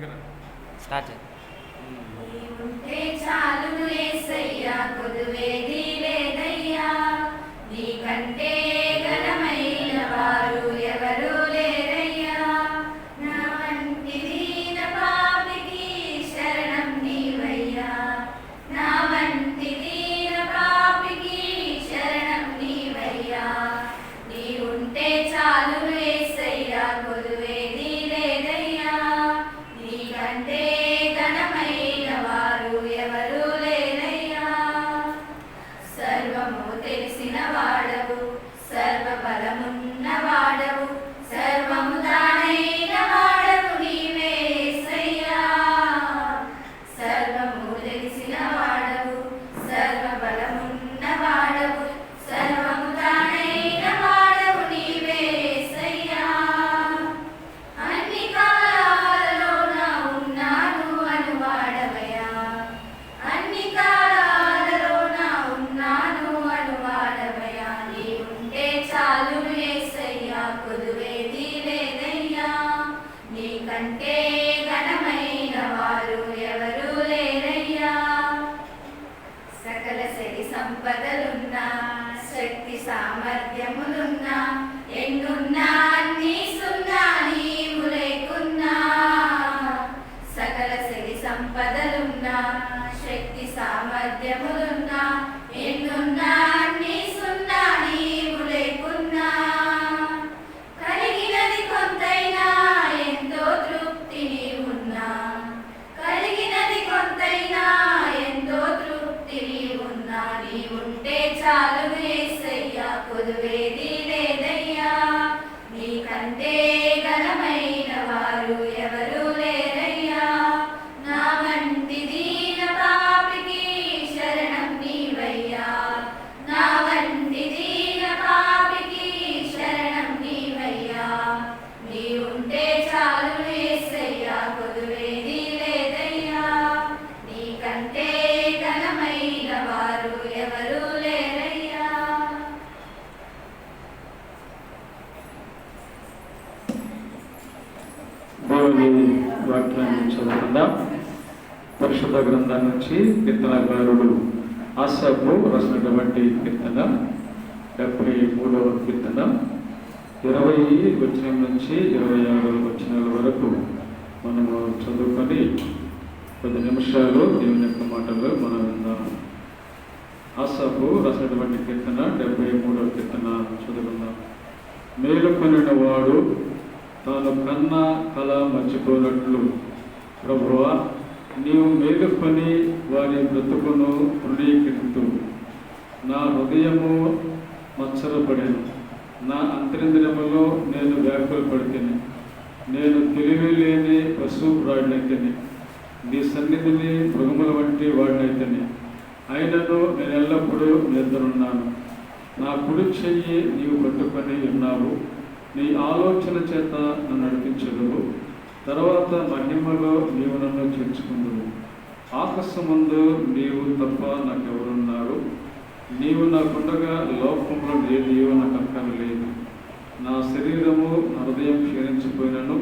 దగ్గర స్టార్ట్ ఉంటే చాలును యేసయ్యా, కొదువేది లేదయ్యా, నీకంటే ఘనమైన వారు ఎవరు లేరయ్యా. నా వంటి దీన పాపికి శరణం నీవయ్యా, నా వంటి దీన పాపికి శరణం నీవయ్యా. నీ ఉంటే చాలును యేసయ్యా, కొదువేది లేదయ్యా, నీకంటే ఘనమైన వారు ఎవరు లేరయ్యా. సర్వము తెలిసిన వాడవు, సర్వ బలమున్న వాడవు, సర్వము తానైన వాడవు నీవే యేసయ్యా. సర్వము తెలిసిన వాడవు, సర్వ బలమున్న వాడవు, సర్వము తానైన వాడవు నీవే యేసయ్యా. అన్ని కాలాలలోన ఉన్నాను అనువాడవయ్యా, అన్ని కాలాలలోన ఉన్నాను అనువాడవయ్యా. నీ ఉంటే చాలును యేసయ్యా, కొదువేది లేదయ్యా, నీకంటే ఘనమైన వారు ఎవరు లేరయ్యా. సకల శక్తి సంపదలున్నా, శక్తి సామర్థ్యములున్నా, ఎన్నున్నా అన్నీ సున్నా నీవు లేకున్నా. సకల శక్తి సంపదలున్నా, శక్తి సామర్థ్యములున్నా, ఎన్నున్నా అన్నీ సున్నా నీవు లేకున్నా. కలిగినది కొంతైనా ఎంతో తృప్తి నీవున్నా, కలిగినది కొంతైనా ఎంతో తృప్తి నీవున్నా. నీ ఉంటే చాలును యేసయ్యా, కొదువేది లేదయ్యా, నీకంటే ఘనమైన వారు ఎవరు లేరయ్యా. నా వంటి దీన పాపికి శరణం నీవయ్యా, నా వంటి దీన పాపికి శరణం నీవయ్యా. నీ ఉంటే చాలును యేసయ్యా, కొదువేది లేదయ్యా, నీకంటే ఘనమైన వారు ఎవరు లేరయ్యా. దేవుని వాక్యాన్ని చదువుకుందాం. పరిశుద్ధ గ్రంథం నుంచి కీర్తనకారుడు ఆసాపు రాసినటువంటి కీర్తన 73వ కీర్తన 20 వచనం నుంచి 26 వచనాల వరకు మనము చదువుకొని 10 నిమిషాలు దేవుని యొక్క మాటలు మనం విందాం. ఆసాపు రాసినటువంటి కీర్తన 73వ కీర్తన చదువుకుందాం. మేలుకొనిన వాడు తాను కన్నా కళ మర్చిపోనట్లు, ప్రభువా నీవు మేలుకొని వారి బ్రతుకును తృణీకరింతు. నా హృదయము మత్సరపడెను, నా అంతరింద్రియములో నేను వ్యాకులపడితిని. నేను తెలివి లేని పశువురాడినైతిని, నీ సన్నిధిని మృగముల వంటి వాడినైతిని. అయినను నేను ఎల్లప్పుడూ నిద్రన్నాను. నా కుడి చెయ్యి నీవు పట్టుకొని ఉన్నావు, నీ ఆలోచన చేత నన్ను నడిపించదువు. తర్వాత మహిమలో నీవు నన్ను చేర్చుకుందువు. ఆకాశమందు నీవు తప్ప నాకెవరున్నారు? నీవు నాకుండగా లోకంలో నీవు నాకు అక్కర్లేదు. నా శరీరము నా హృదయం క్షీణించిపోయినను,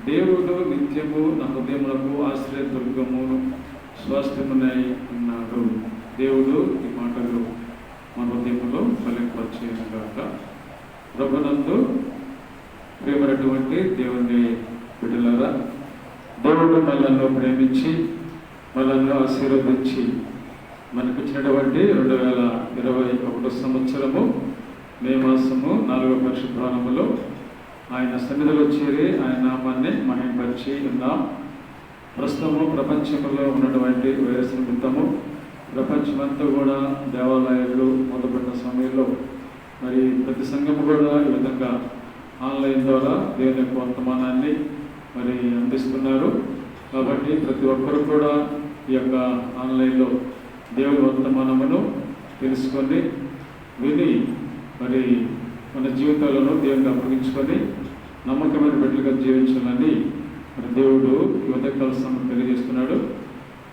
దేవుడు నిత్యము నా హృదయములకు ఆశ్రయ దుర్గమును స్వాస్థ్యమునై ఉన్నాడు. దేవుడు ఈ మాటలు మన హృదయంలో ఫలింపచేయనుగాక. ప్రభునందు ప్రేమైనటువంటి దేవుని బిడ్డలారా, దేవుడు మనల్ని ప్రేమించి మనల్ని ఆశీర్వదించి మనకిచ్చినటువంటి 2021 సంవత్సరము మే మాసము 4వ పరిశుభ్రారంలో ఆయన సన్నిధిలో చేరి ఆయన నామాన్ని మహింపరిచి ఉన్నాం. ప్రస్తుతము ప్రపంచంలో ఉన్నటువంటి వైరస్ నిమిత్తము ప్రపంచమంతా కూడా దేవాలయాలు మొదలుపెట్టిన సమయంలో మరి ప్రతి సంఘము కూడా ఈ విధంగా ఆన్లైన్ ద్వారా దేవుని యొక్క వర్తమానాన్ని మరి అందిస్తున్నారు. కాబట్టి ప్రతి ఒక్కరు కూడా ఈ యొక్క ఆన్లైన్లో దేవుని వర్తమానమును తెలుసుకొని విని మరి మన జీవితాలను దేవునికి అప్పగించుకొని నమ్మకమైన బిడ్డలుగా జీవించాలని మరి దేవుడు ఈ ఉదయకాల సమయం తెలియజేస్తున్నాడు.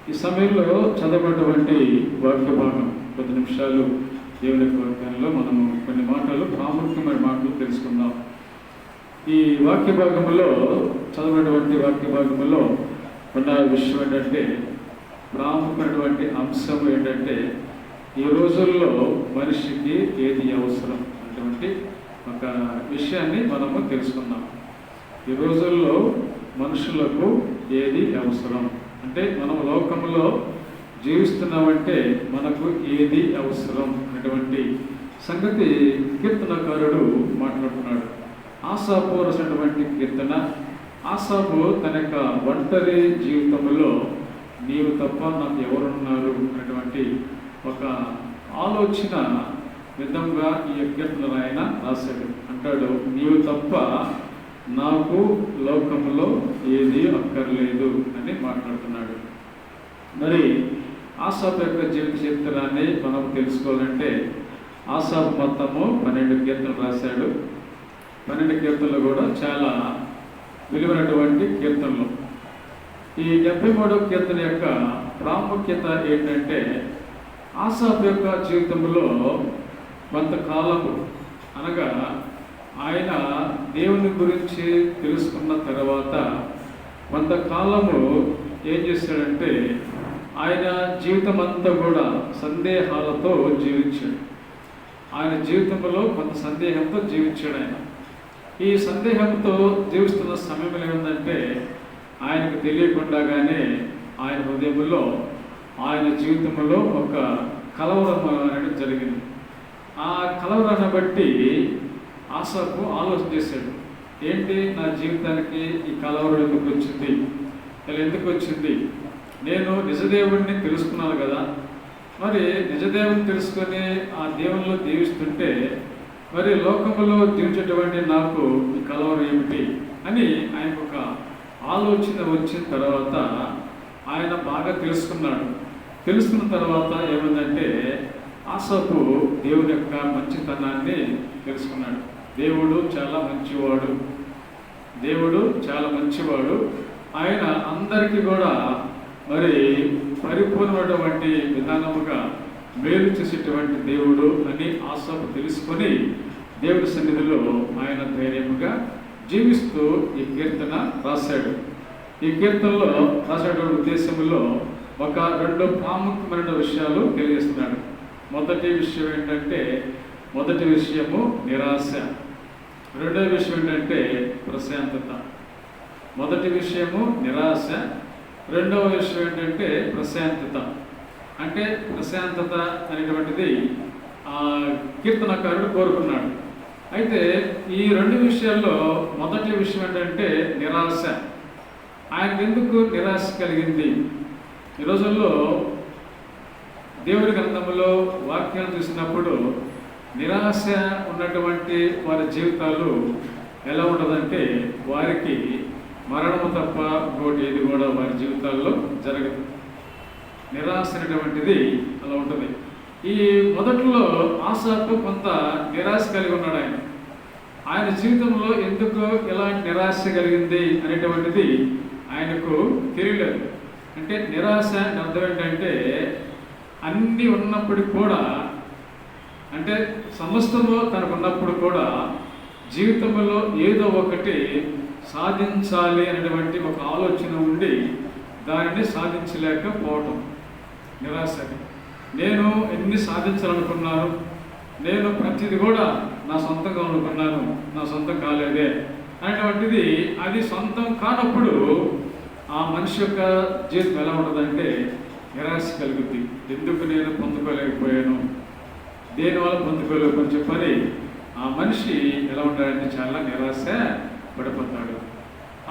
ఈ సమయంలో చదవబడినటువంటి వాక్య భాగం 10 నిమిషాలు దేవుని యొక్క వాక్యంలో మనము కొన్ని మాటలు ప్రాముఖ్యమైన మాటలు తెలుసుకుందాం. ఈ వాక్య భాగంలో చదివినటువంటి వాక్య భాగంలో ఉన్న విషయం ఏంటంటే, ప్రాముఖ్యమైనటువంటి అంశం ఏంటంటే, ఈ రోజుల్లో మనిషికి ఏది అవసరం అటువంటి ఒక విషయాన్ని మనము తెలుసుకుందాం. ఈ రోజుల్లో మనుషులకు ఏది అవసరం అంటే, మనం లోకంలో జీవిస్తున్నామంటే మనకు ఏది అవసరం అనేటువంటి సంగతి కీర్తనకారుడు మాట్లాడుతున్నాడు. ఆసాపు రాసినటువంటి కీర్తన. ఆసాపు తన యొక్క ఒంటరి జీవితంలో నీవు తప్ప నాకు ఎవరున్నారు అనేటువంటి ఒక ఆలోచన విధంగా ఈ కీర్తనలు ఆయన రాశాడు. అంటాడు, నీవు తప్ప నాకు లోకంలో ఏది అక్కర్లేదు అని మాట్లాడుతున్నాడు. మరి ఆసాపు యొక్క జీవిత చరిత్రాన్ని మనం తెలుసుకోవాలంటే, ఆసాపు మొత్తము 12 కీర్తనలు రాశాడు. 12 కీర్తనలు కూడా చాలా విలువైనటువంటి కీర్తనలు. ఈ 73వ కీర్తన యొక్క ప్రాముఖ్యత ఏంటంటే, ఆసాపు యొక్క జీవితంలో కొంతకాలము అనగా ఆయన దేవుని గురించి తెలుసుకున్న తర్వాత కొంతకాలము ఏం చేశాడంటే, ఆయన జీవితం అంతా కూడా సందేహాలతో జీవించాడు. ఆయన జీవితంలో కొంత సందేహంతో జీవించాడు. ఈ సందేహంతో జీవిస్తున్న సమయంలో ఏముందంటే, ఆయనకు తెలియకుండానే ఆయన హృదయంలో ఆయన జీవితంలో ఒక కలవరం అనేది జరిగింది. ఆ కలవరాన్ని బట్టి ఆసాపు ఆలోచన చేశాడు, ఏంటి నా జీవితానికి ఈ కలవరం ఎందుకు వచ్చింది, ఇలా ఎందుకు వచ్చింది? నేను నిజదేవుడిని తెలుసుకున్నాను కదా, మరి నిజదేవుని తెలుసుకొని ఆ దేవునిలో జీవిస్తుంటే మరి లోకంలో జీవించేటువంటి నాకు ఈ కలవరం ఏమిటి అని ఆయనకు ఒక ఆలోచన వచ్చిన తర్వాత ఆయన బాగా తెలుసుకున్నాడు. తెలుసుకున్న తర్వాత ఏమైందంటే, ఆసాపు దేవుని యొక్క మంచితనాన్ని తెలుసుకున్నాడు. దేవుడు చాలా మంచివాడు, దేవుడు చాలా మంచివాడు, ఆయన అందరికీ కూడా మరి పరిపూర్ణమైనటువంటి విధానముగా మేలు చేసేటువంటి దేవుడు అని ఆసాపు తెలుసుకొని దేవుడి సన్నిధిలో ఆయన ధైర్యముగా జీవిస్తూ ఈ కీర్తన రాశాడు. ఈ కీర్తనలో రాసేటువంటి ఉద్దేశంలో ఒక 2 ప్రాముఖ్యమైన విషయాలు తెలియజేస్తున్నాడు. మొదటి విషయం ఏంటంటే, మొదటి విషయము నిరాశ. రెండవ విషయం ఏంటంటే ప్రశాంతత. మొదటి విషయము నిరాశ, రెండవ విషయం ఏంటంటే ప్రశాంతత. అంటే ప్రశాంతత అనేటువంటిది కీర్తనకారుడు కోరుకున్నాడు. అయితే ఈ 2 విషయాల్లో మొదటి విషయం ఏంటంటే నిరాశ. ఆయనకు ఎందుకు నిరాశ కలిగింది? ఈ రోజుల్లో దేవుడి గ్రంథంలో వాక్యాలు చూసినప్పుడు నిరాశ ఉన్నటువంటి వారి జీవితాలు ఎలా ఉండదంటే, వారికి మరణము తప్ప ఇంకోటి ఏది కూడా వారి జీవితాల్లో జరగదు. నిరాశ అనేటువంటిది అలా ఉంటుంది. ఈ మొదట్లో ఆసాపు కొంత నిరాశ కలిగి ఉన్నాడు. ఆయన జీవితంలో ఎందుకు ఎలాంటి నిరాశ కలిగింది అనేటువంటిది ఆయనకు తెలియలేదు. అంటే నిరాశ అర్థం ఏంటంటే, అన్నీ ఉన్నప్పటికీ కూడా, అంటే సమస్తము తనకు ఉన్నప్పుడు కూడా జీవితంలో ఏదో ఒకటి సాధించాలి అనేటువంటి ఒక ఆలోచన ఉండి దానిని సాధించలేకపోవటం నిరాశ. నేను ఎన్ని సాధించాలనుకున్నాను, నేను ప్రతిదీ కూడా నా సొంతంగా అనుకున్నాను, నా సొంతం కాలేదే అనేటువంటిది, అది సొంతం కానప్పుడు ఆ మనిషి యొక్క జీవితం ఎలా ఉంటుందంటే నిరాశ కలుగుద్ది. ఎందుకు నేను పొందుకోలేకపోయాను, దేనివల్ల పొందుకోలేకపోని చెప్పని ఆ మనిషి ఎలా ఉంటాడంటే చాలా నిరాశ పడిపోతాడు.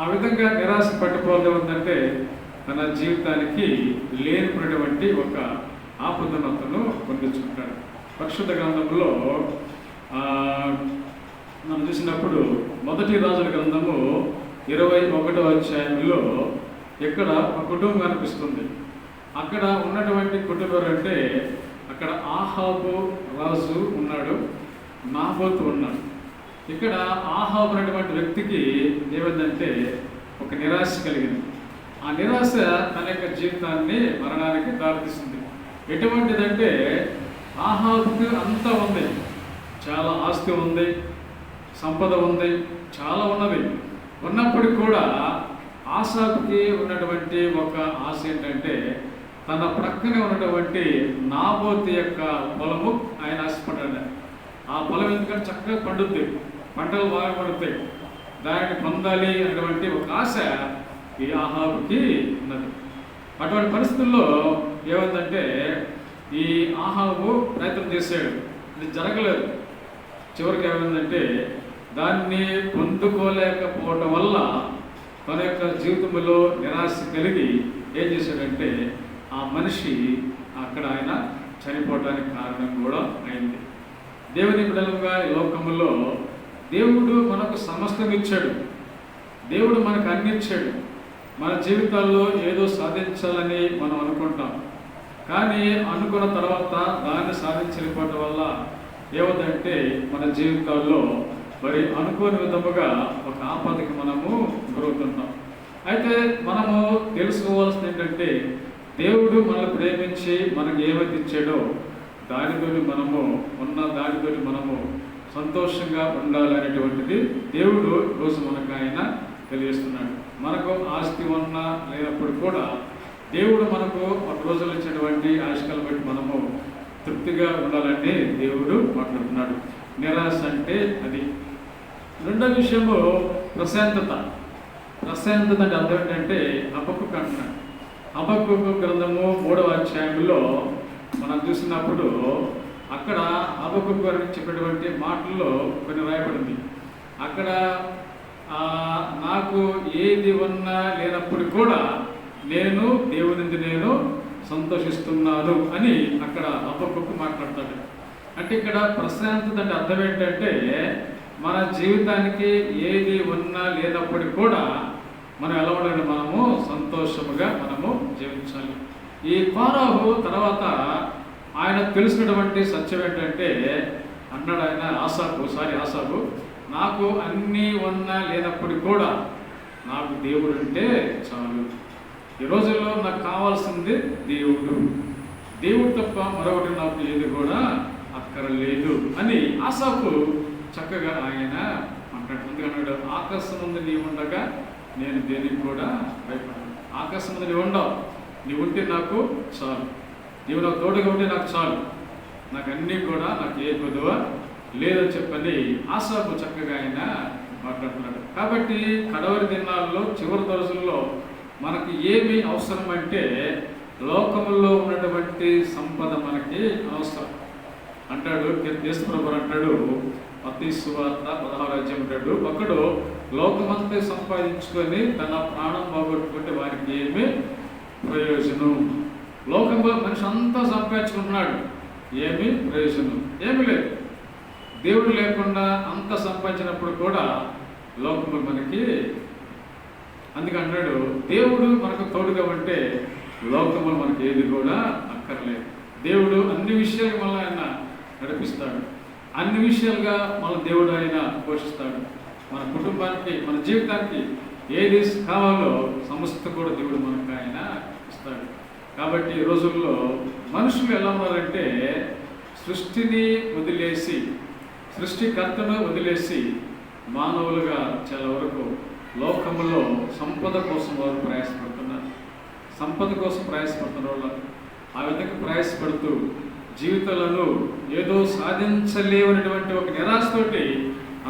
ఆ విధంగా నిరాశ పడిపోవడం ఉందంటే తన జీవితానికి లేనిపోయినటువంటి ఒక ఆపదనతను పొందించుకుంటాడు. పరిశుద్ధ గ్రంథంలో మనం చూసినప్పుడు మొదటి రాజుల గ్రంథము 21వ అధ్యాయంలో ఇక్కడ ఒక కుటుంబం కనిపిస్తుంది. అక్కడ ఉన్నటువంటి కుటుంబం అంటే, అక్కడ ఆహాబు రాజు ఉన్నాడు, నాబోతు ఉన్నాడు. ఇక్కడ ఆహాబు అనేటువంటి వ్యక్తికి ఏమైందంటే ఒక నిరాశ కలిగింది. ఆ నిరాశ తన యొక్క జీవితాన్ని మరణానికి దారితీస్తుంది. ఎటువంటిదంటే, ఆహాబుకి అంతా ఉంది, చాలా ఆస్తి ఉంది, సంపద ఉంది, చాలా ఉన్నది. ఉన్నప్పటికీ కూడా ఆసాపుకి ఉన్నటువంటి ఒక ఆశ ఏంటంటే తన ప్రక్కనే ఉన్నటువంటి నాబోతు యొక్క పొలము ఆయన ఆశపడ్డాడు. ఆ పొలం ఎందుకంటే చక్కగా పండుద్ది, పంటలు బాగా పండుతాయి, దాన్ని పొందాలి అనేటువంటి ఒక ఆశ ఈ ఆహాబుకి ఉన్నది. అటువంటి పరిస్థితుల్లో ఏమైందంటే ఈ ఆహాబు ప్రయత్నం చేశాడు, ఇది జరగలేదు. చివరికి ఏమైందంటే దాన్ని పొందుకోలేకపోవటం వల్ల తన యొక్క జీవితంలో నిరాశ కలిగి ఏం చేశాడంటే ఆ మనిషి అక్కడ ఆయన చనిపోవడానికి కారణం కూడా అయింది. దేవుని బిడ్డలుగా ఈ లోకంలో దేవుడు మనకు సమస్తం ఇచ్చాడు, దేవుడు మనకు అన్ని ఇచ్చాడు. మన జీవితాల్లో ఏదో సాధించాలని మనం అనుకుంటాం, కానీ అనుకున్న తర్వాత దాన్ని సాధించలేకపోవడం వల్ల ఏమిటంటే మన జీవితాల్లో మరి అనుకోని విధముగా ఒక ఆపదకి మనము గురవుతుంటాం. అయితే మనము తెలుసుకోవాల్సింది ఏంటంటే దేవుడు మనల్ని ప్రేమించి మనకు ఏమైతే ఇచ్చాడో దానితో మనము సంతోషంగా ఉండాలనేటువంటిది దేవుడు రోజు మనకు ఆయన తెలియజేస్తున్నాడు. మనకు ఆస్తి ఉన్నా లేనప్పుడు కూడా దేవుడు మనకు ఒక రోజులు ఇచ్చినటువంటి ఆశలు బట్టి మనము తృప్తిగా ఉండాలని దేవుడు మాట్లాడుతున్నాడు. నిరాశ అంటే అది. రెండో విషయము ప్రశాంతత. ప్రశాంతత అంటే అర్థం ఏంటంటే హబక్కూకు అంటున్నాడు. హబక్కూకు గ్రంథము 3వ అధ్యాయంలో మనం చూసినప్పుడు అక్కడ హబక్కూకు గారికి చెప్పినటువంటి మాటల్లో కొన్ని రాయబడింది. అక్కడ నాకు ఏది ఉన్నా లేనప్పుడు కూడా నేను దేవుని నేను సంతోషిస్తున్నాను అని అక్కడ హబక్కూకు మాట్లాడతాడు. అంటే ఇక్కడ ప్రశాంతత అంటే అర్థం ఏంటంటే మన జీవితానికి ఏది ఉన్నా లేనప్పటికీ కూడా మనం ఎలా ఉండాలి, మనము సంతోషముగా మనము జీవించాలి. ఈ కోరాహు తర్వాత ఆయన తెలిసినటువంటి సత్యం ఏంటంటే అన్నాడు ఆయన ఆసాపు నాకు అన్నీ ఉన్నా లేనప్పటికీ కూడా నాకు దేవుడు అంటే చాలు. ఈ రోజుల్లో నాకు కావాల్సింది దేవుడు తప్ప మరొకటి నాకు ఏది కూడా అక్కర్లేదు అని ఆసాపు చక్కగా ఆయన అంటాడు. ఎందుకన్నాడు, ఆకాశం ముందు నీవు ఉండగా నేను దేనికి కూడా భయపడను. ఆకాశం ముందు నీవు ఉండవు, నీవు ఉంటే నాకు చాలు, నీవు నాకు తోడుగా ఉంటే నాకు చాలు, నాకు అన్నీ కూడా నాకు ఏ కొదువ లేదని చెప్పని ఆసాపు చక్కగా ఆయన మాట్లాడుతున్నాడు. కాబట్టి కడవరి దినాల్లో చివరి రోజుల్లో మనకి ఏమి అవసరం అంటే లోకములో ఉన్నటువంటి సంపద మనకి అవసరం అంటాడు. యేసుప్రభువు అంటాడు మత్తయి సువార్త 16వ అధ్యాయం అంటాడు, ఒకడు లోకమంతా సంపాదించుకొని తన ప్రాణం పోగొట్టుకుంటే వారికి ఏమి ప్రయోజనం. లోకంలో మనిషి అంతా సంపాదించుకుంటున్నాడు, ఏమి ప్రయోజనం ఏమి లేదు. దేవుడు లేకుండా అంత సంపాదించినప్పుడు కూడా లోకము మనకి అందుకంటాడు దేవుడు మనకు తోడుగా ఉంటే లోకములు మనకి ఏది కూడా అక్కర్లేదు. దేవుడు అన్ని విషయాలు మనల్ని ఆయన నడిపిస్తాడు, అన్ని విషయాలుగా మన దేవుడు ఆయన పోషిస్తాడు. మన కుటుంబానికి మన జీవితానికి ఏది కావాలో సమస్త కూడా దేవుడు మనకు ఆయన ఇస్తాడు. కాబట్టి ఈ రోజుల్లో మనుషులు ఎలా ఉన్నారంటే సృష్టిని వదిలేసి సృష్టికర్తను వదిలేసి మానవులుగా చాలా వరకు లోకంలో సంపద కోసం వారు ప్రయాసపడుతున్నారు. సంపద కోసం ప్రయాసపడుతున్న వాళ్ళు ఆ విధంగా ప్రయాసపడుతూ జీవితాలను ఏదో సాధించలేవనేటువంటి ఒక నిరాశతోటి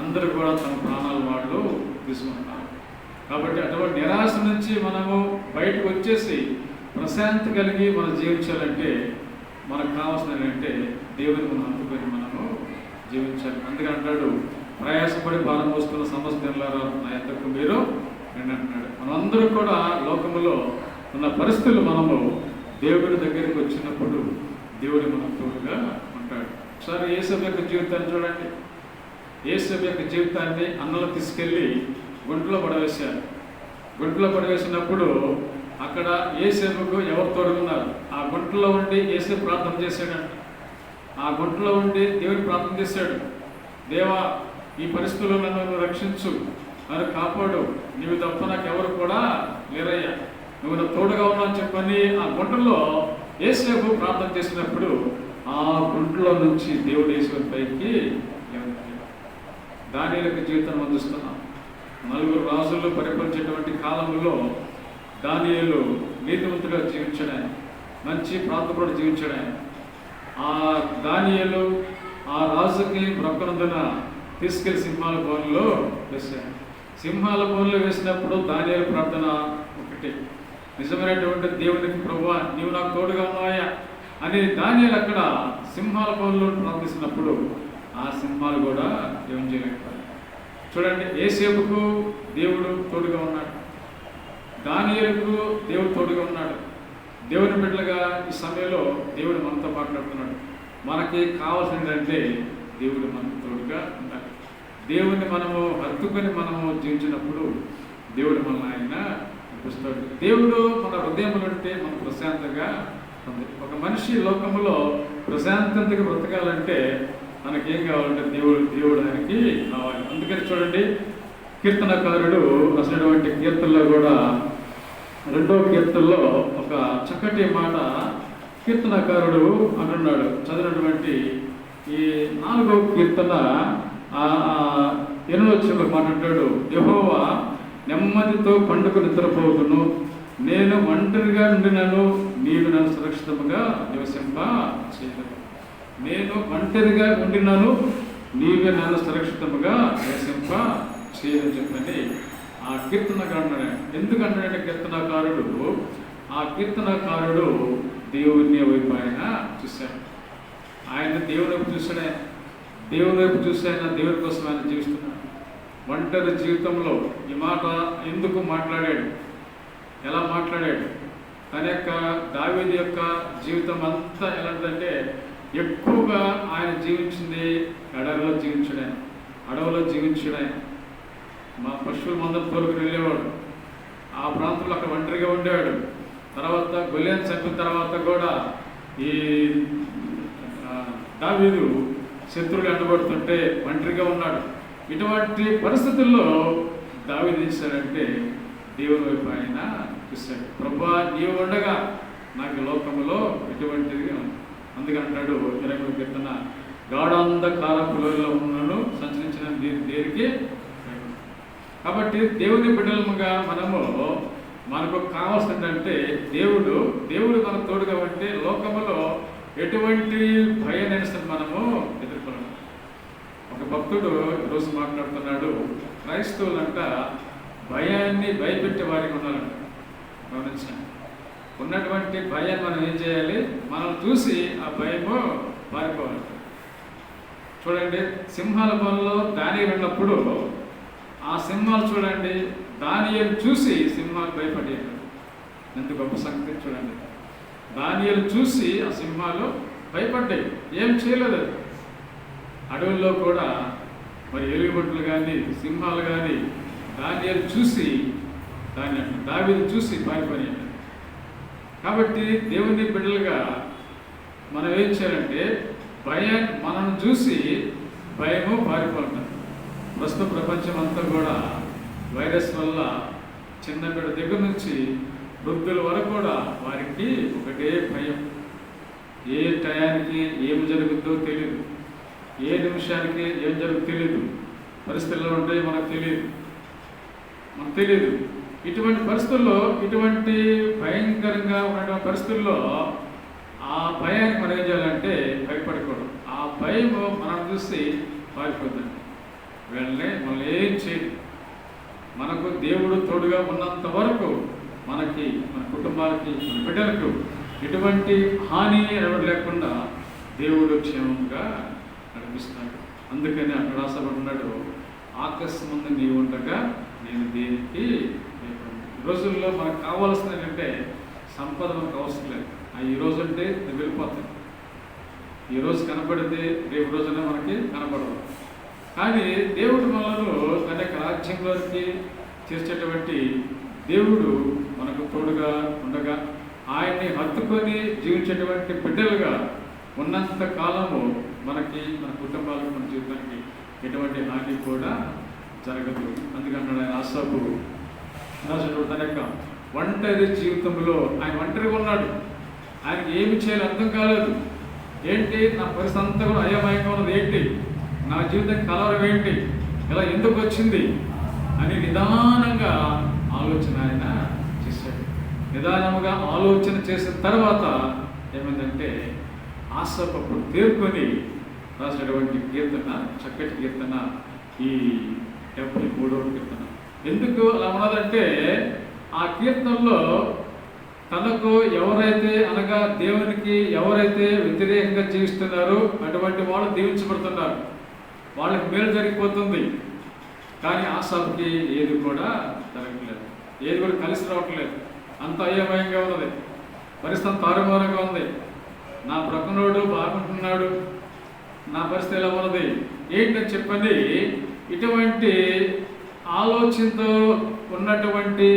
అందరూ కూడా తమ ప్రాణాలు వాళ్ళు తీసుకుంటున్నారు. కాబట్టి అటువంటి నిరాశ నుంచి మనము బయటకు వచ్చేసి ప్రశాంతి కలిగి మనం జీవించాలంటే మనకు కావాల్సిన ఏంటంటే దేవుని మనం అందుకొని మనము జీవించాలి. అందుకని అంటాడు, ప్రయాసపడి భారం మోస్తున్న సమస్యలారా నా యొద్దకు మీరు రండి అంటున్నాడు. మనందరూ కూడా లోకములో ఉన్న పరిస్థితులు మనము దేవుడి దగ్గరికి వచ్చినప్పుడు దేవుడు మనం తోడుగా ఉంటాడు. ఒకసారి యేసు యొక్క జీవితాన్ని చూడండి. యేసు యొక్క జీవితాన్ని అన్నలు తీసుకెళ్ళి గుంటలో పడవేశారు. గుంటలో పడవేసినప్పుడు అక్కడ యేసేపుకు ఎవరు తోడుకున్నారు? ఆ గుంటలో ఉండి యేసు ప్రార్థన చేశాడంట. ఆ గుంటలో ఉండి దేవుని ప్రార్థన చేశాడు, దేవా ఈ పరిస్థితుల్లో నన్ను రక్షించు, నన్ను కాపాడు, నీవు తప్ప నాకు ఎవరు కూడా లేరయ్యా, నువ్వు నాకు తోడుగా ఉన్నావు అని చెప్పని ఆ గుంటలో యేసేపు ప్రార్థన చేసినప్పుడు ఆ గుంటలో నుంచి దేవుడు యేసు పైకి దానియేలుకు జీవితం అందిస్తున్నాం. 4 రాజులు పరిపాలించేటువంటి కాలంలో దానియేలు నీతివంతుడిగా జీవించడానికి, మంచి ప్రాంతంలో జీవించడానికి, ఆ దానియేలు ఆ రాజుకి బ్రొక్కనందున తీసుకెళ్లి సింహాల బోన్లో వేశాడు. సింహాల బోన్లో వేసినప్పుడు దానియేలు ప్రార్థన ఒకటి, నిజమైనటువంటి దేవునికి ప్రభువా నీవు నాకు తోడుగా ఉన్నాయా అని దానియేలు అక్కడ సింహాల బోన్లో ప్రార్థిస్తున్నప్పుడు ఆ సింహాలు కూడా ఏం చేయలేకపోయాయి. చూడండి, యేసేపుకు దేవుడు తోడుగా ఉన్నాడు, దానియేలుకు దేవుడు తోడుగా ఉన్నాడు. దేవుని బిడ్డలుగా ఈ సమయంలో దేవుడు మనతో మాట్లాడుతున్నాడు. మనకి కావాల్సిందంటే దేవుడు మనకు తోడుగా ఉండాలి. దేవుని మనము హత్తుకొని మనము జీవించినప్పుడు దేవుడు మనల్ని ఆయన చూపిస్తాడు. దేవుడు మన హృదయంలో ఉంటే మనకు ప్రశాంతంగా ఉంది. ఒక మనిషి లోకంలో ప్రశాంతంగా బ్రతకాలంటే మనకేం కావాలంటే దేవుడు ఆయనకి కావాలి. అందుకని చూడండి, కీర్తనకారుడు రాసినటువంటి కీర్తనలో కూడా 2వ కీర్తనలో ఒక చక్కటి మాట కీర్తనకారుడు అంటున్నాడు. చదివినటువంటి ఈ 4వ కీర్తన 8వ వచనంలో మాట్లాడాడు, యెహోవా నెమ్మదితో పండుగ నిద్రపోతును, నేను ఒంటరిగా ఉండినను నీవు నన్ను సురక్షితంగా నివసింప చేయను. నేను ఒంటరిగా ఉండినను నీవే నన్ను సురక్షితంగా నివసింప చేయని చెప్పని ఆ కీర్తనకారుడు. ఎందుకంటే కీర్తనకారుడు దేవుని వైపు ఆయన చూశాడు. ఆయన దేవుని వైపు చూశాడే, దేవుని వైపు చూసి ఆయన దేవుని కోసం ఆయన జీవిస్తున్నాడు. ఒంటరి జీవితంలో ఈ మాట ఎందుకు మాట్లాడాడు, ఎలా మాట్లాడాడు? తన యొక్క దావీదు యొక్క జీవితం అంతా ఎలాంటిదంటే ఎక్కువగా ఆయన జీవించింది అడవిలో జీవించడాయన. మా పశువుల మందం తోలుకుని వెళ్ళేవాడు. ఆ ప్రాంతంలో అక్కడ ఒంటరిగా ఉండేవాడు. తర్వాత గొలియాను చంపిన తర్వాత కూడా ఈ దావీదు శత్రువులు అడ్డుపడుతుంటే ఒంటరిగా ఉన్నాడు. ఇటువంటి పరిస్థితుల్లో దావీదు ఏం చేశాడంటే దేవుని వైపు ఆయన చూశాడు. ప్రభువా నీవు ఉండగా నాకు లోకములో ఎటువంటిది ఉంది. అందుకని అంటాడు 20వ కీర్తన, గాఢాంధకారపులో ఉన్నను సంచరించిన దేనికి. కాబట్టి దేవుని బిడ్డలముగా మనకు కావాల్సిందంటే దేవుడు మనకు తోడుగా ఉంటే లోకములో ఎటువంటి భయాన్ని మనము ఎదుర్కొన్నాం. ఒక భక్తుడు ఈరోజు మాట్లాడుతున్నాడు, క్రైస్తవులంట భయాన్ని భయపెట్టే వారికి ఉండాలంట. గమనించండి, ఉన్నటువంటి భయాన్ని మనం ఏం చేయాలి? మనం చూసి ఆ భయము పారిపోవాలి. చూడండి, సింహాల బోన్లో దానియేలు ఉన్నప్పుడు ఆ సింహాలు చూడండి, దానియేలు చూసి సింహాలు భయపడేది. ఎంత గొప్ప సంగతి చూడండి. దానియేలు చూసి ఆ సింహాలు భయపడ్డాయి, ఏం చేయలేదు. అడవుల్లో కూడా మరి ఎలుగుబంట్లు కానీ సింహాలు కానీ దానియేలు చూసి దావీదు చూసి పారిపోయాడు. కాబట్టి దేవుని బిడ్డలుగా మనం ఏం చేయాలంటే మనల్ని చూసి భయము పారిపోతాం. ప్రస్తుత ప్రపంచం అంతా కూడా వైరస్ వల్ల చిన్న బిడ్డ దగ్గర నుంచి వృద్ధుల వరకు కూడా వారికి ఒకటే భయం. ఏ టయానికి ఏమి జరుగుతుందో తెలియదు, ఏ నిమిషానికి ఏం జరుగుతుందో తెలియదు, పరిస్థితుల్లో ఉంటాయి మనకు తెలియదు. ఇటువంటి పరిస్థితుల్లో, ఇటువంటి భయంకరంగా ఉన్నటువంటి పరిస్థితుల్లో ఆ భయానికి మనం ఏం చేయాలంటే భయపడకూడదు. ఆ భయం మనం చూసి పారిపోద్దండి. మనల్ని ఏం చేయదు. మనకు దేవుడు తోడుగా ఉన్నంత వరకు మనకి, మన కుటుంబాలకి, మన బిడ్డలకు ఎటువంటి హాని లేకుండా దేవుడు క్షేమంగా నడిపిస్తాడు. అందుకని అక్కడ రాసబడినాడు, ఆకాశమందు నీవు ఉండగా నేను దేనికి. ఈ రోజుల్లో మనకు కావాల్సింది ఏంటంటే సంపద మనకు అవసరం లేదు. ఈ రోజు అంటే వెళ్ళిపోతాయి. ఈ రోజు కనపడితే రేపు రోజున మనకి కనపడదు. కానీ దేవుడు మనను తన యొక్క రాజ్యంలోకి చేర్చేటువంటి దేవుడు మనకు తోడుగా ఉండగా ఆయన్ని హత్తుకొని జీవించేటువంటి బిడ్డలుగా ఉన్నంత కాలము మనకి, మన కుటుంబాలకు, మన జీవితానికి ఎటువంటి హాని కూడా జరగదు. అందుకన్నాడు ఆయన ఆసాపు తన యొక్క ఒంటరి జీవితంలో ఆయన ఒంటరిగా ఉన్నాడు. ఆయనకి ఏమి చేయాలో అర్థం కాలేదు. ఏంటి నా పరిస్థితి అంతా కూడా అయోమయంగా ఉన్నది, ఏంటి నా జీవితం కలవరం ఏంటి, ఇలా ఎందుకు వచ్చింది అని నిదానంగా ఆలోచన ఆయన చేశాడు. నిదానంగా ఆలోచన చేసిన తర్వాత ఏమైందంటే ఆసపు అప్పుడు తేరుకొని రాసినటువంటి కీర్తన, చక్కటి కీర్తన ఈ 73వ కీర్తన. ఎందుకు అలా ఉన్నదంటే ఆ కీర్తనలో తనకు ఎవరైతే అనగా దేవునికి ఎవరైతే వ్యతిరేకంగా జీవిస్తున్నారో అటువంటి వాళ్ళు దీవించబడుతున్నారు, వాళ్ళకి మేలు జరిగిపోతుంది. కానీ ఆసాపుకి ఏది కూడా జరగట్లేదు, ఏది కూడా కలిసి రావట్లేదు. అంత అయోమయంగా ఉన్నది, పరిస్థితి తారుమారుగా ఉంది. నా ప్రక్కనోడు బాగుంటున్నాడు, నా పరిస్థితి ఎలా ఉన్నది ఏంటని చెప్పని ఇటువంటి ఆలోచనతో ఉన్నటువంటి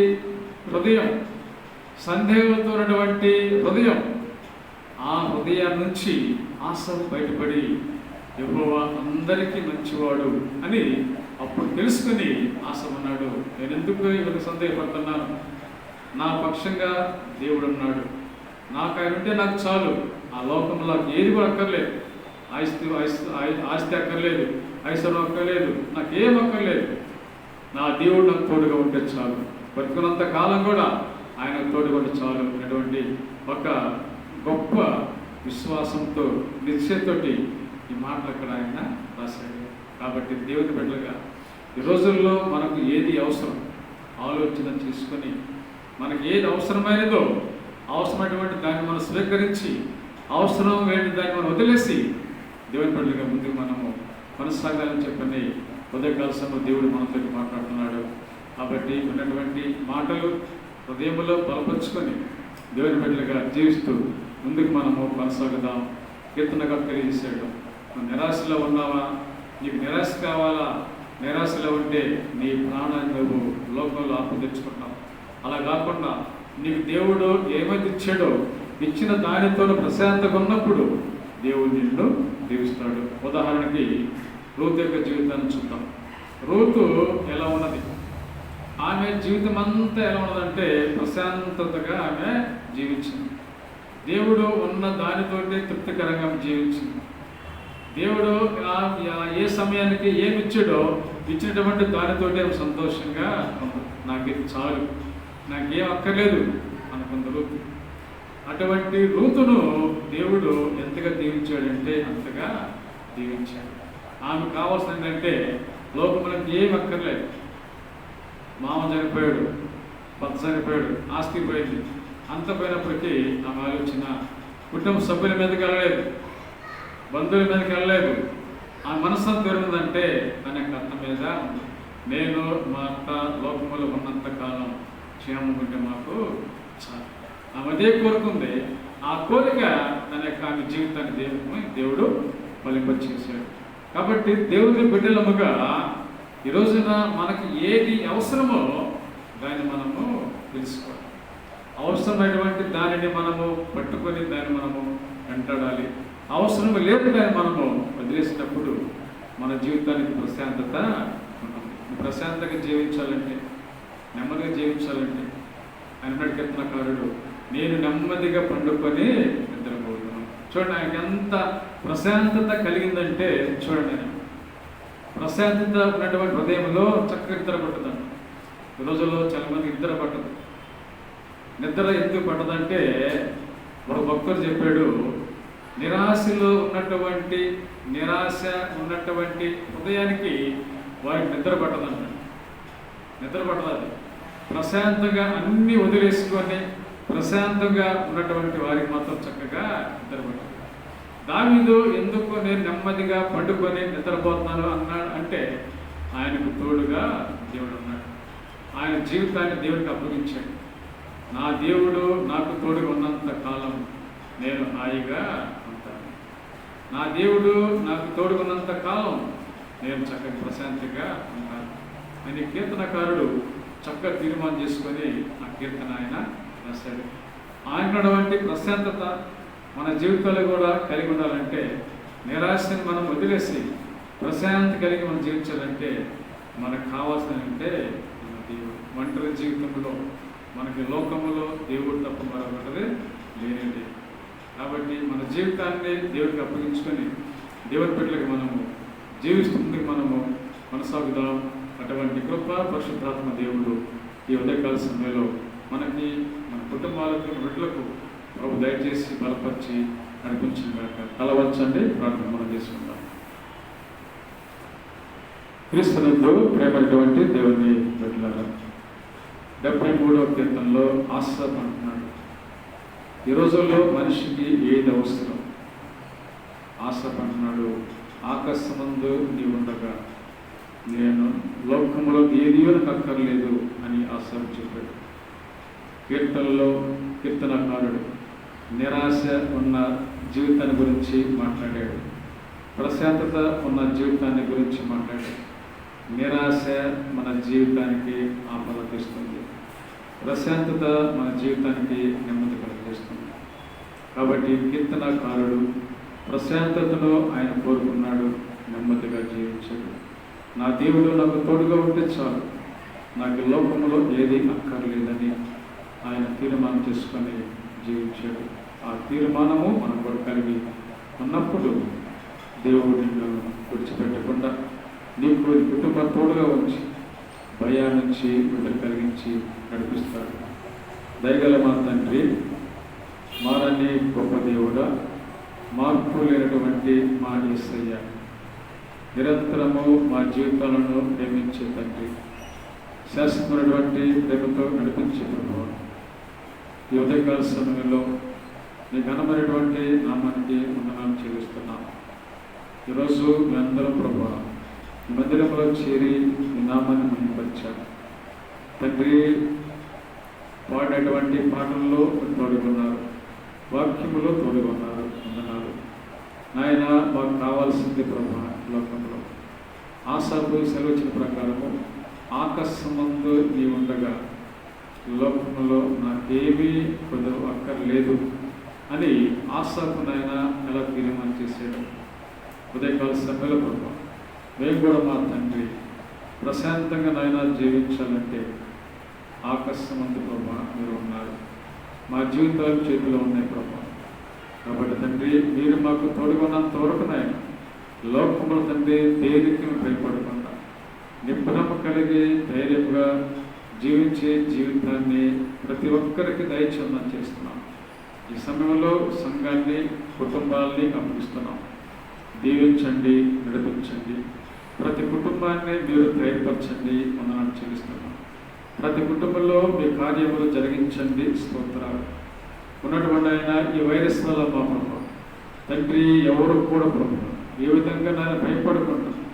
హృదయం, సందేహంతో ఉన్నటువంటి హృదయం, ఆ హృదయం నుంచి ఆశలు బయటపడి యెహోవా అందరికీ మంచివాడు అని అప్పుడు తెలుసుకుని ఆశమన్నాడు, నేను ఎందుకు ఇవన్నీ సందేహపడుతున్నాను, నా పక్షంగా దేవుడు ఉన్నాడు, నాకు ఆయన ఉంటే నాకు చాలు, ఆ లోకంలో ఏది కూడా అక్కర్లేదు, ఆస్తి అక్కర్లేదు, ఐశ్వర్యం అక్కర్లేదు, నాకేం అక్కర్లేదు, నా దేవుడు నాకు తోడుగా ఉంటే చాలు, బతుకున్నంత కాలం కూడా ఆయన తోడుగా ఉంటే చాలు అనేటువంటి ఒక గొప్ప విశ్వాసంతో నిశ్చయతోటి ఈ మాటలు అక్కడ ఆయన రాశాడు. కాబట్టి దేవుని బిడ్డలుగా ఈ రోజుల్లో మనకు ఏది అవసరం ఆలోచన చేసుకొని మనకి ఏది అవసరమైనదో అవసరమైనటువంటి దాన్ని మనం స్వీకరించి అవసరం లేని దాన్ని మనం వదిలేసి దేవుని బిడ్డలుగా ముందుకు మనము కొనసాగాలని చెప్పని ఉదయకాల సమయంలో దేవుడు మనతో మాట్లాడుతున్నాడు. కాబట్టి ఉన్నటువంటి మాటలు హృదయంలో బలపరుచుకొని దేవుని బిడ్డలుగా జీవిస్తూ ముందుకు మనము కొనసాగుదాం. కీర్తనగా తెలియజేశాడు, నువ్వు నిరాశలో ఉన్నావా, నీకు నిరాశ కావాలా, నిరాశలో ఉంటే నీ ప్రాణాన్ని నువ్వు లోకంలో ఆపు తెచ్చుకుంటావు. అలా కాకుండా నీకు దేవుడు ఏమైతే ఇచ్చాడో ఇచ్చిన దానితో ప్రశాంతంగా ఉన్నప్పుడు దేవుడు నిన్ను దీవిస్తాడు. ఉదాహరణకి రూతు యొక్క జీవితాన్ని చూద్దాం. రూతు ఎలా ఉన్నది, ఆమె జీవితం అంతా ఎలా ఉన్నదంటే ప్రశాంతతగా ఆమె జీవించింది. దేవుడు ఉన్న దానితోటి తృప్తికరంగా జీవించింది. దేవుడు ఏ సమయానికి ఏమి ఇచ్చాడో ఇచ్చినటువంటి దానితోటి సంతోషంగా ఉంది. నాకు ఇది చాలు, నాకేం అక్కర్లేదు అనుకుంది రూతు. అటువంటి రూతును దేవుడు ఎంతగా దీవించాడంటే అంతగా దీవించాడు. ఆమె కావాల్సిన ఏంటంటే లోకములకు ఏమి అక్కర్లేదు. మామ చనిపోయాడు, భర్త చనిపోయాడు, ఆస్తి పోయింది, అంత పోయినప్పటికీ ఆమె ఆలోచన కుటుంబ సభ్యుల మీదకి వెళ్ళలేదు, బంధువుల మీదకి వెళ్ళలేదు. ఆ మనసు తెరుందంటే తన అత్త మీద ఉంది. నేను మా అత్త లోకములో ఉన్నంత కాలం క్షేమం ఉంటే మాకు చాలు, ఆమె అదే కోరుకుంది. ఆ కోరిక తన యొక్క ఆమె జీవితాన్ని దేవుడు ఫలింపచేశాడు. కాబట్టి దేవుని బిడ్డలముగా ఈ రోజున మనకి ఏది అవసరమో దాన్ని మనము తెలుసుకోవాలి. అవసరమైనటువంటి దానిని మనము పట్టుకొని దాన్ని మనము వెంటాడాలి. అవసరం లేదు దాన్ని మనము వదిలేసినప్పుడు మన జీవితానికి ప్రశాంతత ఉంటుంది. ప్రశాంతంగా జీవించాలంటే, నెమ్మదిగా జీవించాలంటే ఆయన కీర్తనకారుడు, నేను నెమ్మదిగా పండుకొని నిద్రపోతున్నాను. చూడండి ఆయనకి ఎంత ప్రశాంతత కలిగిందంటే, చూడండి ఆయన ప్రశాంతత ఉన్నటువంటి హృదయంలో చక్కగా నిద్ర పట్టదండి. ఈ రోజుల్లో చాలా మంది నిద్ర పట్టదు. నిద్ర ఎందుకు పట్టదంటే ఒక భక్తుడు చెప్పాడు, నిరాశలో ఉన్నటువంటి హృదయానికి వారికి నిద్ర పట్టదంట. నిద్ర పట్టదు. ప్రశాంతంగా అన్నీ వదిలేసుకొని ప్రశాంతంగా ఉన్నటువంటి వారికి మాత్రం చక్కగా నిద్ర పట్టదు. దావీదు ఎందుకు నేను నెమ్మదిగా పండుకొని నిద్రపోతున్నాను అన్నాడు అంటే ఆయనకు తోడుగా దేవుడు ఉన్నాడు. ఆయన జీవితాన్ని దేవుడికి అప్పగించాడు. నా దేవుడు నాకు తోడుగా ఉన్నంత కాలం నేను హాయిగా ఉంటాను, నా దేవుడు నాకు తోడుగా ఉన్నంత కాలం నేను చక్కగా ప్రశాంతంగా ఉంటాను అని కీర్తనకారుడు చక్కగా తీర్మానం చేసుకొని ఆ కీర్తన ఆయన రాశాడు. ఆయనటువంటి ప్రశాంతత మన జీవితంలో కూడా కలిగి ఉండాలంటే, నిరాశని మనం వదిలేసి ప్రశాంతత కలిగి మనం జీవించాలంటే మనకు కావాల్సిన అంటే మన దేవుడు. ఒంటరి జీవితంలో మనకి లోకములో దేవుడు తప్ప మరొకటి లేనిది. కాబట్టి మన జీవితాన్ని దేవుడికి అప్పగించుకొని దేవుడి బిడ్డలకు మనము జీవిస్తుందుకు మనము కొనసాగుదాం. అటువంటి కృప పరిశుద్ధాత్మ దేవుడు ఈ ఉదయకాల సమయంలో మనకి, మన కుటుంబాలకు, బిడ్డలకు ప్రభు దయచేసి బలపరిచి నడిపించుగాక. కలవచ్చండి, ప్రార్థన మనం చేసుకుందాం. క్రీస్తునందు ప్రేమైనటువంటి దేవుని బిడ్డలారా, 73వ కీర్తనలో ఆశాప్ అంటున్నాడు, ఈ రోజుల్లో మనిషికి ఏది అవసరం? ఆశాప్ అంటున్నాడు, ఆకాశమందు నీ ఉండగా నేను లోకములో ఏది నాకు అక్కర్లేదు అని ఆశాప్ చెప్పాడు. కీర్తనలో కీర్తనకారుడు నిరాశ ఉన్న జీవితాన్ని గురించి మాట్లాడాడు, ప్రశాంతత ఉన్న జీవితాన్ని గురించి మాట్లాడాడు. నిరాశ మన జీవితానికి ఆపద తెస్తుంది, ప్రశాంతత మన జీవితానికి నెమ్మది కలిగిస్తుంది. కాబట్టి కీర్తనకారుడు ప్రశాంతతను ఆయన కోరుకున్నాడు, నెమ్మదిగా జీవించాడు. నా దేవుడు నాకు తోడుగా ఉంటే చాలు, నాకు లోకంలో ఏది అక్కర్లేదని ఆయన తీర్మానం చేసుకొని జీవించాడు. ఆ తీర్మానము మనం కూడా కలిగి ఉన్నప్పుడు దేవుడు నిన్ను విడిచిపెట్టకుండా నీకు నీ కుటుంబం తోడుగా ఉంచి భయాన్ని నుంచి విడుదల కలిగించి నడిపిస్తాడు. దయగల మా తండ్రి, మారని గొప్ప దేవుడా, మార్పు లేనటువంటి మా యేసయ్య, నిరంతరము మా జీవితాలను ప్రేమించే తండ్రి, శాశ్వతమైనటువంటి ప్రేమతో నడిపించే ప్రభువా, ఈ ఉదయకాల సమయంలో నీ ఘనమైనటువంటి నామానికి వందనాలు చెల్లిస్తున్నాం. ఈరోజు మీ అందరం ప్రభువా ఈ మందిరంలో చేరి మీ నామాన్ని మహిమపరిచారు తండ్రి. పాడేటువంటి పాటల్లో తోడుకున్నారు, వాక్యములో తోడుకున్నారు. వందనాలు నాయన. మాకు కావాల్సింది ప్రభువా, లోకంలో ఆశాపు సెలవుచిన ప్రకారము ఆకాశమందు నీ ఉండగా లోకంలో నాకేమీ కొద్దిగా అక్కర్లేదు అని ఆశాపు నాయన ఎలా తీర్మానం చేశాడు. ఉదయకాల సమయంలో ప్రభావ మేము కూడా మా తండ్రి ప్రశాంతంగా నాయన జీవించాలంటే ఆకాశమందు ప్రభావ మీరు ఉన్నారు, మా జీవితాలు చేతిలో ఉన్నాయి ప్రభావ. కాబట్టి తండ్రి మీరు మాకు తోడుకున్నంత వరకు నాయన లోకముల తండ్రి దేనికి భయపడకుండా నిబ్బరము కలిగి ధైర్యంగా జీవించే జీవితాన్ని ప్రతి ఒక్కరికి దయచేయడం చేస్తున్నాం. ఈ సమయంలో సంఘాన్ని, కుటుంబాల్ని అప్పగిస్తున్నాం. దీవించండి, నడిపించండి. ప్రతి కుటుంబాన్ని మీరు ధైర్యపరచండి, వందనాలు చెల్లిస్తున్నాం. ప్రతి కుటుంబంలో మీ కార్యములు జరిగించండి, స్తోత్రాలు. ఉన్నటువంటి ఆయన ఈ వైరస్ వల్ల మా ప్రభావం తండ్రి ఎవరు కూడా ప్రభావం ఏ విధంగా నేను భయపడుకుంటాను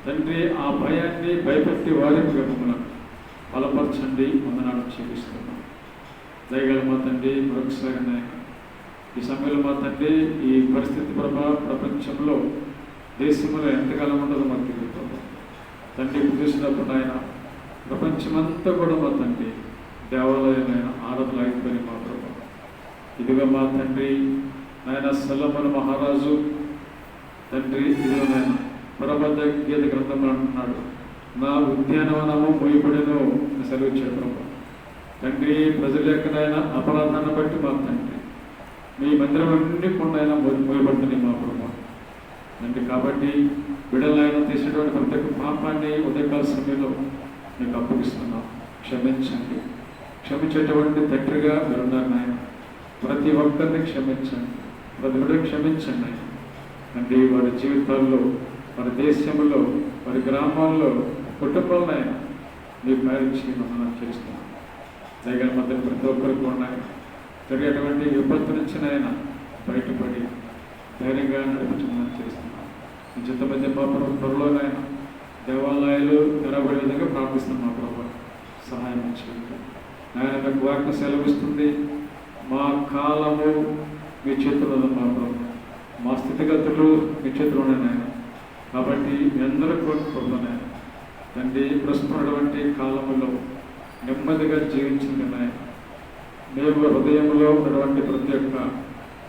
తండ్రి, ఆ భయాన్ని భయపెట్టి వారికి గమనం బలపరచండి, వందనాలు చెల్లిస్తున్నాం. దయగల మా తండ్రి, మరొకసారి నాయన ఈ సమయంలో మా తండ్రి ఈ పరిస్థితి ప్రపంచంలో దేశంలో ఎంతకాలం ఉండదో మాకు తెలియదు తండ్రి. చూసినప్పుడు ఆయన ప్రపంచమంతా కూడా మా తండ్రి దేవాలయమైన ఆరాధన అయిపోయిన మా ప్రభావం. ఇదిగా మా తండ్రి ఆయన సొలొమోను మహారాజు తండ్రి ఇదిగో నాయన పరబద్ధ గీత గ్రంథంలో అంటున్నాడు, నా ఉద్యానవనము మోయబడిను సెలవిచ్చాడు ప్రభావ. తండ్రి ప్రజల యొక్క నాయన అపరాధాన్ని బట్టి మా తండ్రి మీ మందిరం అన్ని కొండైనా మోయబడుతుంది మా ప్రభావ తండ్రి. కాబట్టి బిడ్డలైనా తీసినటువంటి ప్రతి ఒక్క పాపాన్ని ఉదయకాల సమయంలో మీకు అప్పగిస్తున్నాం. క్షమించండి, క్షమించేటువంటి తండ్రిగా మీరున్నారు నాయన. ప్రతి ఒక్కరిని క్షమించండి, ప్రతి బిడ్డని క్షమించండి ఆయన తండ్రి. వారి జీవితాల్లో, వారి దేశంలో, వారి గ్రామాల్లో, కుటుంబాలను ఆయన మీరు మేరించి మమ్మల్ని చేస్తున్నాం. దయగల మధ్యలో ప్రతి ఒక్కరికి ఉన్నాయి జరిగేటువంటి విపత్తు నుంచి ఆయన బయటపడి ధైర్యంగా నడిపించమని చేస్తున్నాం. చిత్తమధ్య మా ప్రభు త్వరలోనైనా దేవాలయాలు తెరబడే విధంగా ప్రార్థిస్తున్నాం. మా ప్రభు సహాయం చేయండి ఆయన. మీకు వాక్యం సెలవిస్తుంది, మా కాలము మీ చేతిలో ఉంది మా ప్రభు, మా స్థితిగతులు మీ చేతిలో ఉన్నాయి నాయన. కాబట్టి మీ అందరూ కూడా ప్రభుత్వం తండ్రి ప్రస్తుతమైనటువంటి కాలంలో నెమ్మదిగా జీవించింది నాయన. మేము హృదయంలో ఉన్నటువంటి ప్రతి ఒక్క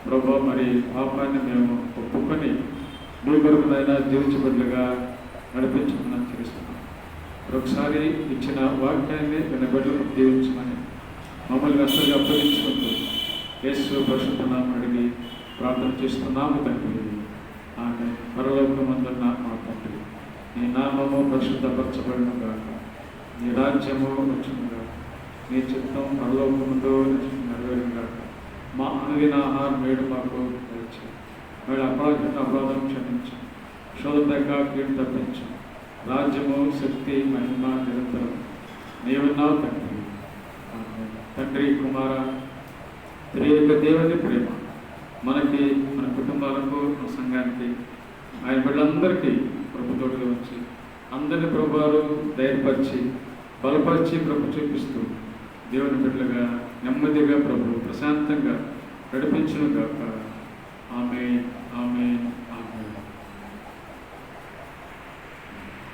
ప్రభు మరి పాపాన్ని మేము ఒప్పుకొని మీ కొరకునైనా జీవించబడ్లుగా నడిపించుకున్నాను చేస్తున్నాం. ఒకసారి ఇచ్చిన వాక్యాన్ని విన్న బిడ్డలకు దీవించమని మమ్మల్ని అసలుగా అప్పగించుకుంటూ యేసు పరిశుద్ధ నామమున అడిగి ప్రార్థన చేస్తున్నాము తండ్రి. ఆమె పరలోకమందున్న మా తండ్రి, నీ నామము పరిశుద్ధపరచబడును గాక. నీ రాజ్యము వచ్చును గాక. నీ చిత్తం పరలోకములో నెరవేరును గాక. మా అనుదిన ఆహారం నేడు మాకు దయచేయి. మేడు అపరాధం క్షమించు. శోధక కీడు తప్పించు. రాజ్యము, శక్తి, మహిమ నిరంతరం నీవున్నావు తండ్రి. ఆమేన్. తండ్రి, కుమార త్రియేక దేవుని ప్రేమ మనకి, మన కుటుంబాలకు, మన సంఘానికి, ఆయన బిడ్డలందరికీ ప్రభు తోడుగా వచ్చి అందరిని ప్రభువారు ధైర్యపరిచి బలపరిచి ప్రభు చూపిస్తూ దేవుని బిడ్డలుగా నెమ్మదిగా ప్రభు ప్రశాంతంగా నడిపించును గాక. ఆమేన్, ఆమేన్.